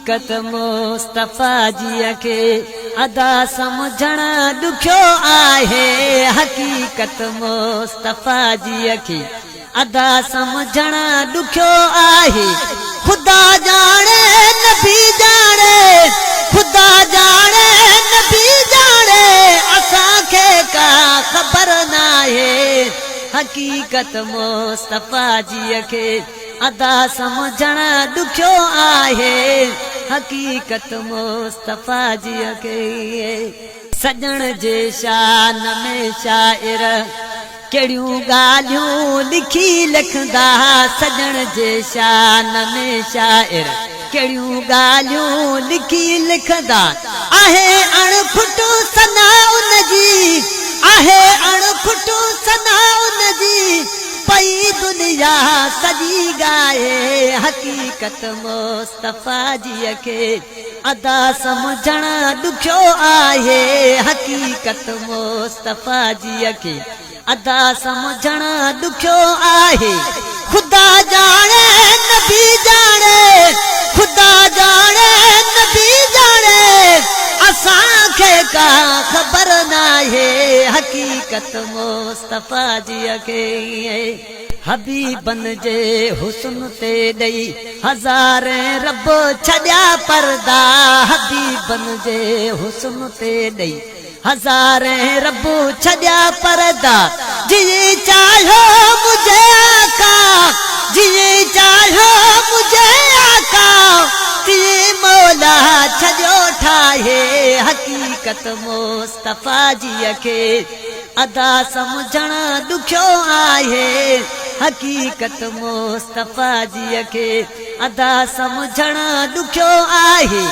हकीकत मुस्तफा जी के अदा समझण दुखियो आहे। हकीकत मुस्तफा जी के अदा समझण दुखियो आहे। खुदा जाने नबी जाने, खुदा जाने नबी जाने, असांखे का ख़बर नाहे। हकीकत मुस्तफा जी के अदा समझण दुखियो आहे। हकीकत मुस्तफा जी के सजण जे शान में शाइर कहिड़ियूं ॻाल्हियूं लिखी लिखंदा। सजण जे शान में शाइर कहिड़ियूं ॻाल्हियूं लिखी लिखंदा। आहे अणफुटू सना उनजी, आहे अणफुटू सना उनजी, पई दुनिया सजी गाए। हकीकत मुस्तफा जी के अदा समझण दुखियो आहे। हकीकत मुस्तफा जी के अदा समझण दुखियो आहे। खुदा जाने नबी जाने, खुदा जाने नबी जाने, असांखे का ख़बर नाहे। हकीकत मुस्तफा जी के हबीबन जे हुस्न ते ॾेई हज़ारे रब छॾिया पर्दा। हबीबन जे हुस्न ते ॾेई हज़ारे रब छॾिया पर्दा। जी चाहियो मुझे आका, जी चाहियो मुझे आका, ती मौला छॾियो ठाहे। हकीकत मुस्तफा जी के अदा समझण दुखियो आहे। हकीकत मुस्तफा जी के अदा समझण दुखियो आहे।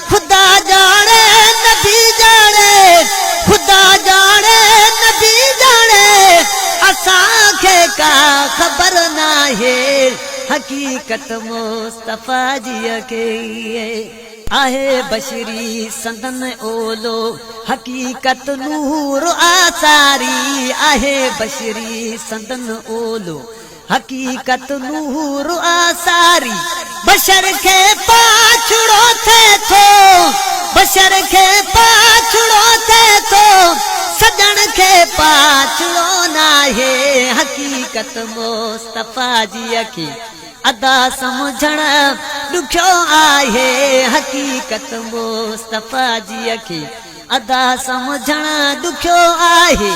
खुदा जाने नबी जाने, खुदा जाने नबी जाने, असांखे का ख़बर नाहे। हकीकत मुस्तफा जी के आहे बशरी संदन ओलो। हकीकत नूर आसारी आहे बशरी संदन ओलो। हकीकत नूर आसारी बशर के पाछड़ो थे थो, बशर के पाछड़ो थे थो, सजन के पाछड़ो नाहे। हकीकत मुस्तफा जी की अदा समझण दुखियो आहे। हकीकत मुस्तफा जी की अदा समझण दुखियो आहे।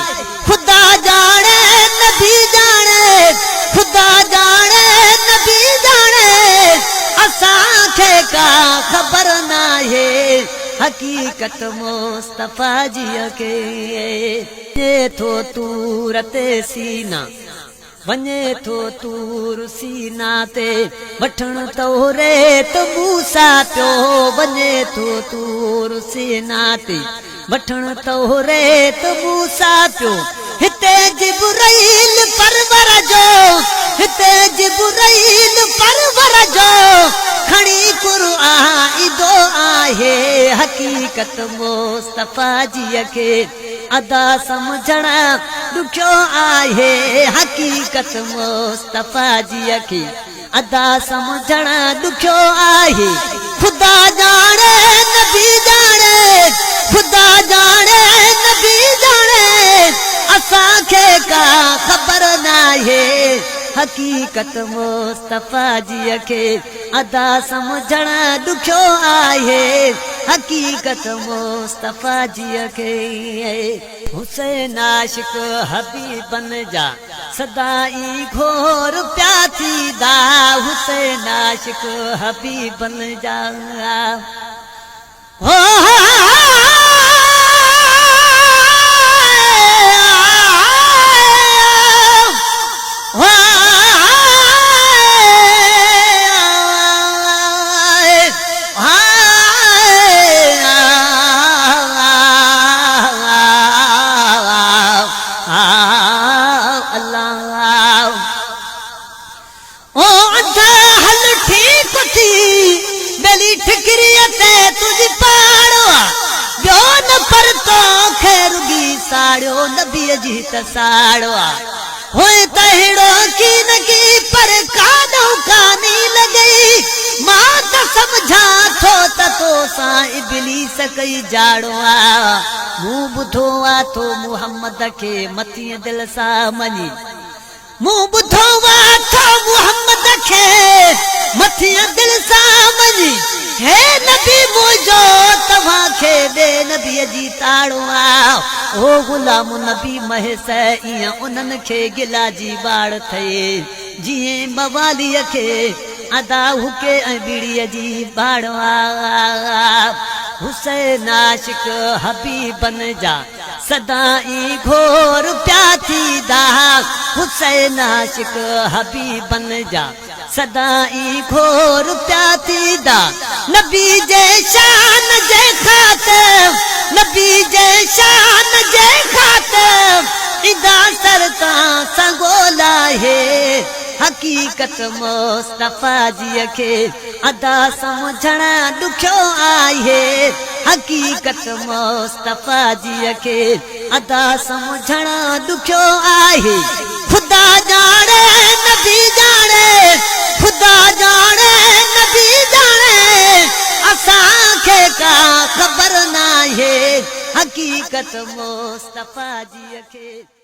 खुदा जाने नबी जाने, खुदा जाने नबी जाने, असांखे का ख़बर नाहे। हकीकत मुस्तफा जी के थो तूर ते सीना, वञे थो तूर सीना ते, वठण तोरे त मूसा पियो। वञे थो तूर सीना ते, वठण तोरे त मूसा पियो। हिते जिब्राइल परवर जो, हिते जिब्राइल परवर जो, खणी क़ुरआन ईंदो आहे। हकीकत मुस्तफा जी के अदा समझण दुखियो आहे। हकीकत मुस्तफा जी के अदा समझण दुखियो आहे। खुदा जाने नबी जाने, खुदा जाने नबी जाने, असांखे का ख़बर नाहे। हकीकत मुस्तफा जी के अदा समझण दुखियो आहे। हकीकत मुस्तफा जी के हुसैन आशिक हबीबन जा सदाई घोर प्या थींदा। हुसैन आशिक हबीबन जा हो नबी जी तसाड़वा होए तहिड़ो की न की पर कादो कानी लगी। मां त समझा थो थो त तोसां इब्लीस कई जाड़ो आ मूं ॿुधो आ थो मुहम्मद खे मतीअ दिल सां मञी मूं ॿुधो आ थो मुहम्मद खे मतीअ दिल सां मञी हे नबी मुंहिंजो तव्हांखे ॿिए नबीअ जी ताड़ो आ ओ ग़ुलाम नबी महस ईअं उन्हनि खे गिला जी बाड़ थिए जीअं मवालीअ खे अदा हुके ऐं बीड़ीअ जी बाड़ आ हुसैन आशिक हबीबन जा सदाई घोर प्या थींदा हुसैन आशिक हबीबन जा सदाई घोर प्या थींदा नबी जे शान जे ख़ातिर नबी जे शान जे ख़ातिर इदा सरतां संगोला है हकीकत मुस्तफा जी खे अदा समझण ॾुखियो आहे हकीकत मुस्तफा जी खे अदा समझण ॾुखियो आहे खुदा ॼाणे नबी ॼाणे खुदा ॼाणे नबी ॼाणे असांखे का ख़बर नाहे हकीकत मुस्तफा जी खे